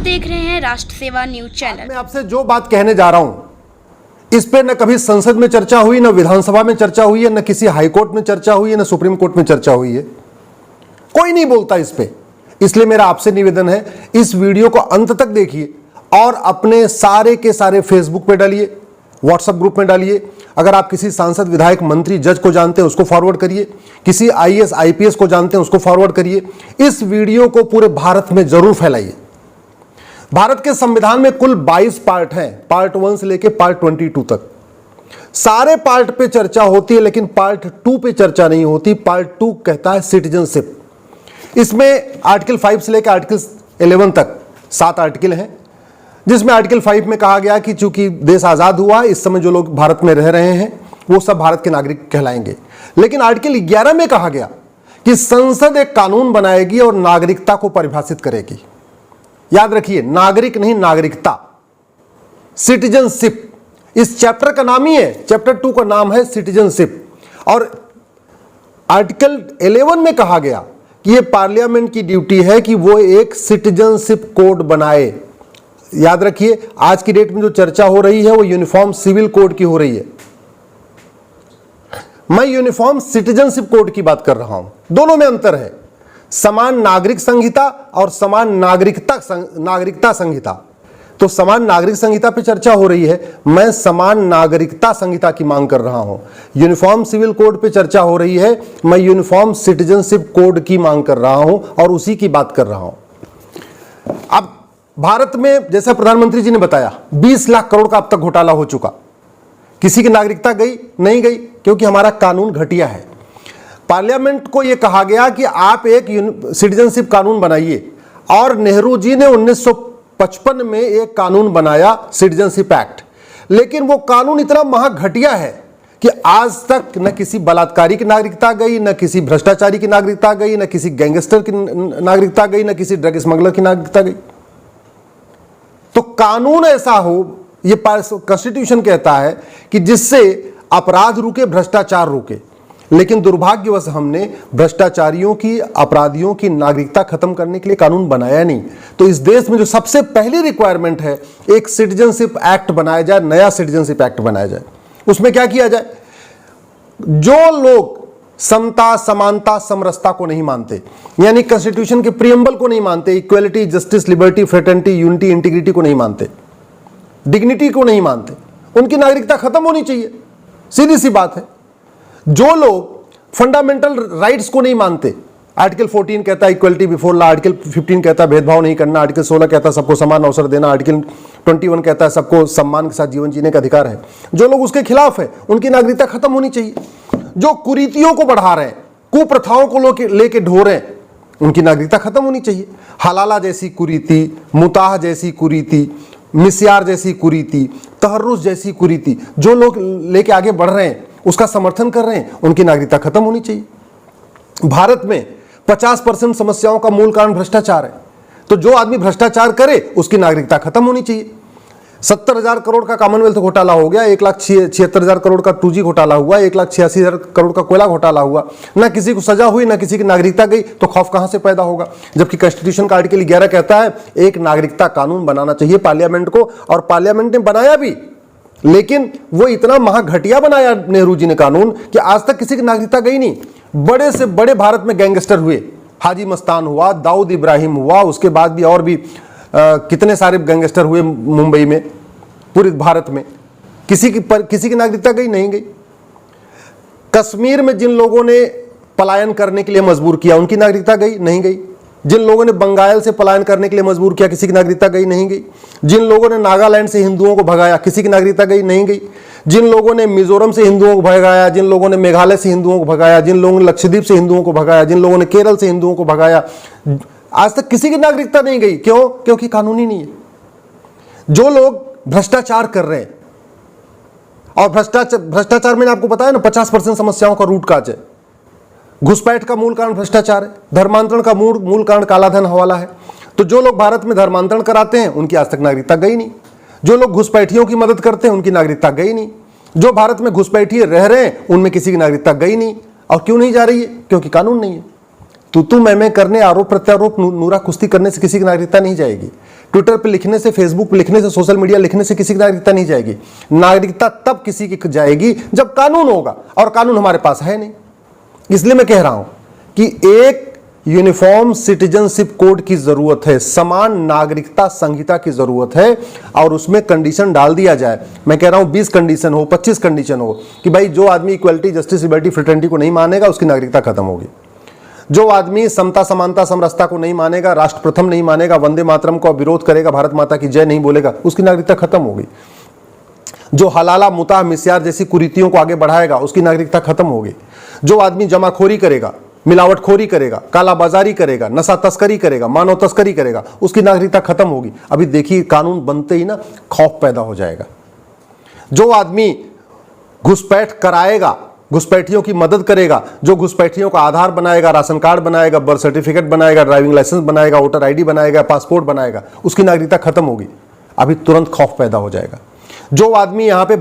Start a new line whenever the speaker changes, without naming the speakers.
देख रहे हैं राष्ट्र सेवा न्यूज चैनल।
मैं आपसे जो बात कहने जा रहा हूं इस पे न कभी संसद में चर्चा हुई, न विधानसभा में चर्चा हुई है, न किसी हाईकोर्ट में चर्चा हुई है, न सुप्रीम कोर्ट में चर्चा हुई है। कोई नहीं बोलता इस पे। इसलिए मेरा आपसे निवेदन है, इस वीडियो को अंत तक देखिए और अपने सारे के सारे फेसबुक पे डालिए, व्हाट्सएप ग्रुप में डालिए। अगर आप किसी सांसद, विधायक, मंत्री, जज को जानते हैं उसको फॉरवर्ड करिए, किसी आईएएस, आईपीएस को जानते हैं उसको फॉरवर्ड करिए। इस वीडियो को पूरे भारत में जरूर फैलाइए। भारत के संविधान में कुल 22 पार्ट हैं, पार्ट 1 से लेकर पार्ट 22 तक। सारे पार्ट पे चर्चा होती है, लेकिन पार्ट 2 पे चर्चा नहीं होती। पार्ट 2 कहता है सिटीजनशिप। इसमें आर्टिकल 5 से लेकर आर्टिकल 11 तक 7 आर्टिकल हैं, जिसमें आर्टिकल 5 में कहा गया कि चूंकि देश आजाद हुआ, इस समय जो लोग भारत में रह रहे हैं वो सब भारत के नागरिक कहलाएंगे। लेकिन आर्टिकल 11 में कहा गया कि संसद एक कानून बनाएगी और नागरिकता को परिभाषित करेगी। याद रखिए, नागरिक नहीं, नागरिकता, सिटीजनशिप। इस चैप्टर का नाम ही है, चैप्टर 2 का नाम है सिटीजनशिप। और आर्टिकल 11 में कहा गया कि यह पार्लियामेंट की ड्यूटी है कि वो एक सिटीजनशिप कोड बनाए। याद रखिए, आज की डेट में जो चर्चा हो रही है वो यूनिफॉर्म सिविल कोड की हो रही है। मैं यूनिफॉर्म सिटीजनशिप कोड की बात कर रहा हूं। दोनों में अंतर है, समान नागरिक संहिता और समान नागरिकता संहिता। तो समान नागरिक संहिता पे चर्चा हो रही है, मैं समान नागरिकता संहिता की मांग कर रहा हूं। यूनिफॉर्म सिविल कोड पे चर्चा हो रही है, मैं यूनिफॉर्म सिटीजनशिप कोड की मांग कर रहा हूं और उसी की बात कर रहा हूं। अब भारत में, जैसा प्रधानमंत्री जी ने बताया, 20 लाख करोड़ का अब तक घोटाला हो चुका। किसी की नागरिकता गई नहीं गई, क्योंकि हमारा कानून घटिया है। पार्लियामेंट को यह कहा गया कि आप एक सिटीजनशिप कानून बनाइए, और नेहरू जी ने 1955 में एक कानून बनाया, सिटीजनशिप एक्ट। लेकिन वो कानून इतना महाघटिया है कि आज तक न किसी बलात्कारी की नागरिकता गई, न किसी भ्रष्टाचारी की नागरिकता गई, न किसी गैंगस्टर की नागरिकता गई, न किसी ड्रग स्मगलर की नागरिकता गई। तो कानून ऐसा हो, ये कॉन्स्टिट्यूशन कहता है कि जिससे अपराध रुके, भ्रष्टाचार रुके। लेकिन दुर्भाग्यवश हमने भ्रष्टाचारियों की, अपराधियों की नागरिकता खत्म करने के लिए कानून बनाया नहीं। तो इस देश में जो सबसे पहली रिक्वायरमेंट है, एक सिटीजनशिप एक्ट बनाया जाए, नया सिटीजनशिप एक्ट बनाया जाए। उसमें क्या किया जाए? जो लोग समता, समानता, समरसता को नहीं मानते, यानी कॉन्स्टिट्यूशन के प्रियम्बल को नहीं मानते, equality, justice, liberty, fraternity, unity, integrity को नहीं मानते, डिग्निटी को नहीं मानते, उनकी नागरिकता खत्म होनी चाहिए। सीधी सी बात है। जो लोग फंडामेंटल राइट्स को नहीं मानते, आर्टिकल 14 कहता है इक्वलिटी बिफोर लॉ, आर्टिकल 15 कहता है भेदभाव नहीं करना, आर्टिकल 16 कहता है सबको समान अवसर देना, आर्टिकल 21 कहता है सबको सम्मान के साथ जीवन जीने का अधिकार है। जो लोग उसके खिलाफ है, उनकी नागरिकता खत्म होनी चाहिए। जो कुरीतियों को बढ़ा रहे हैं, कुप्रथाओं को लेके ढो रहे हैं, उनकी नागरिकता खत्म होनी चाहिए। हलाला जैसी कुरीति, मुताह जैसी कुरीति, मिस्यार जैसी कुरीति, तहर्रुस जैसी कुरीति जो लोग लेके आगे बढ़ रहे हैं, उसका समर्थन कर रहे हैं, उनकी नागरिकता खत्म होनी चाहिए। भारत में 50% समस्याओं का मूल कारण भ्रष्टाचार है। तो जो आदमी भ्रष्टाचार करे उसकी नागरिकता खत्म होनी चाहिए। 70,000 करोड़ का कॉमनवेल्थ घोटाला हो गया, 1,76,000 करोड़ का 2G घोटाला हुआ, 1,86,000 करोड़ का कोयला घोटाला हुआ। ना किसी को सजा हुई, ना किसी की नागरिकता गई, तो खौफ कहां से पैदा होगा? जबकि कॉन्स्टिट्यूशन का आर्टिकल 11 कहता है एक नागरिकता कानून बनाना चाहिए पार्लियामेंट को, और पार्लियामेंट ने बनाया भी। लेकिन वो इतना महाघटिया बनाया नेहरू जी ने कानून कि आज तक किसी की नागरिकता गई नहीं। बड़े से बड़े भारत में गैंगस्टर हुए, हाजी मस्तान हुआ, दाऊद इब्राहिम हुआ, उसके बाद भी और भी कितने सारे गैंगस्टर हुए मुंबई में, पूरे भारत में। किसी की नागरिकता गई नहीं गई। कश्मीर में जिन लोगों ने पलायन करने के लिए मजबूर किया, उनकी नागरिकता गई नहीं गई। जिन लोगों ने बंगाल से पलायन करने के लिए मजबूर किया, किसी की नागरिकता गई नहीं गई। जिन लोगों ने नागालैंड से हिंदुओं को भगाया, किसी की नागरिकता गई नहीं गई। जिन लोगों ने मिजोरम से हिंदुओं को भगाया, जिन लोगों ने मेघालय से हिंदुओं को भगाया, जिन लोगों ने लक्षद्वीप से हिंदुओं को भगाया, जिन लोगों ने केरल से हिंदुओं को भगाया, आज तक किसी की नागरिकता नहीं गई। क्यों? क्योंकि कानून ही नहीं है। जो लोग भ्रष्टाचार कर रहे हैं, और भ्रष्टाचार मैंने आपको बताया ना, 50% समस्याओं का रूट काज है। घुसपैठ का मूल कारण भ्रष्टाचार है, धर्मांतरण का मूल कारण कालाधन हवाला है। तो जो लोग भारत में धर्मांतरण कराते हैं, उनकी आज तक नागरिकता गई नहीं। जो लोग घुसपैठियों की मदद करते हैं, उनकी नागरिकता गई नहीं। जो भारत में घुसपैठिए रह रहे हैं, उनमें किसी की नागरिकता गई नहीं। और क्यों नहीं जा रही है? क्योंकि कानून नहीं है। तू मैं करने, आरोप प्रत्यारोप, नूरा कुश्ती करने से किसी की नागरिकता नहीं जाएगी। ट्विटर पे लिखने से, फेसबुक पे लिखने से, सोशल मीडिया लिखने से किसी की नागरिकता नहीं जाएगी। नागरिकता तब किसी की जाएगी जब कानून होगा, और कानून हमारे पास है नहीं। इसलिए मैं कह रहा हूं कि एक यूनिफॉर्म सिटीजनशिप कोड की जरूरत है, समान नागरिकता संहिता की जरूरत है, और उसमें कंडीशन डाल दिया जाए। मैं कह रहा हूं 20 कंडीशन हो, 25 कंडीशन हो कि भाई जो आदमी इक्वलिटी, जस्टिस, लिबर्टी, फ्रेटर्निटी को नहीं मानेगा उसकी नागरिकता खत्म होगी। जो आदमी समता, समानता, समरसता को नहीं मानेगा, राष्ट्र प्रथम नहीं मानेगा, वंदे मातरम का विरोध करेगा, भारत माता की जय नहीं बोलेगा, उसकी नागरिकता खत्म होगी। जो हलाला, मुताह, मिस्यार जैसी कुरीतियों को आगे बढ़ाएगा उसकी नागरिकता खत्म होगी। जो आदमी जमाखोरी करेगा, मिलावटखोरी करेगा, कालाबाजारी करेगा, नशा तस्करी करेगा, मानव तस्करी करेगा, उसकी नागरिकता खत्म होगी। अभी देखिए कानून बनते ही ना खौफ पैदा हो जाएगा। जो आदमी घुसपैठ कराएगा, घुसपैठियों की मदद करेगा, जो घुसपैठियों का आधार बनाएगा, राशन कार्ड बनाएगा, बर्थ सर्टिफिकेट बनाएगा, ड्राइविंग लाइसेंस बनाएगा, वोटर आईडी बनाएगा, पासपोर्ट बनाएगा, उसकी नागरिकता खत्म होगी। अभी तुरंत खौफ पैदा हो जाएगा। जो आदमी यहां पे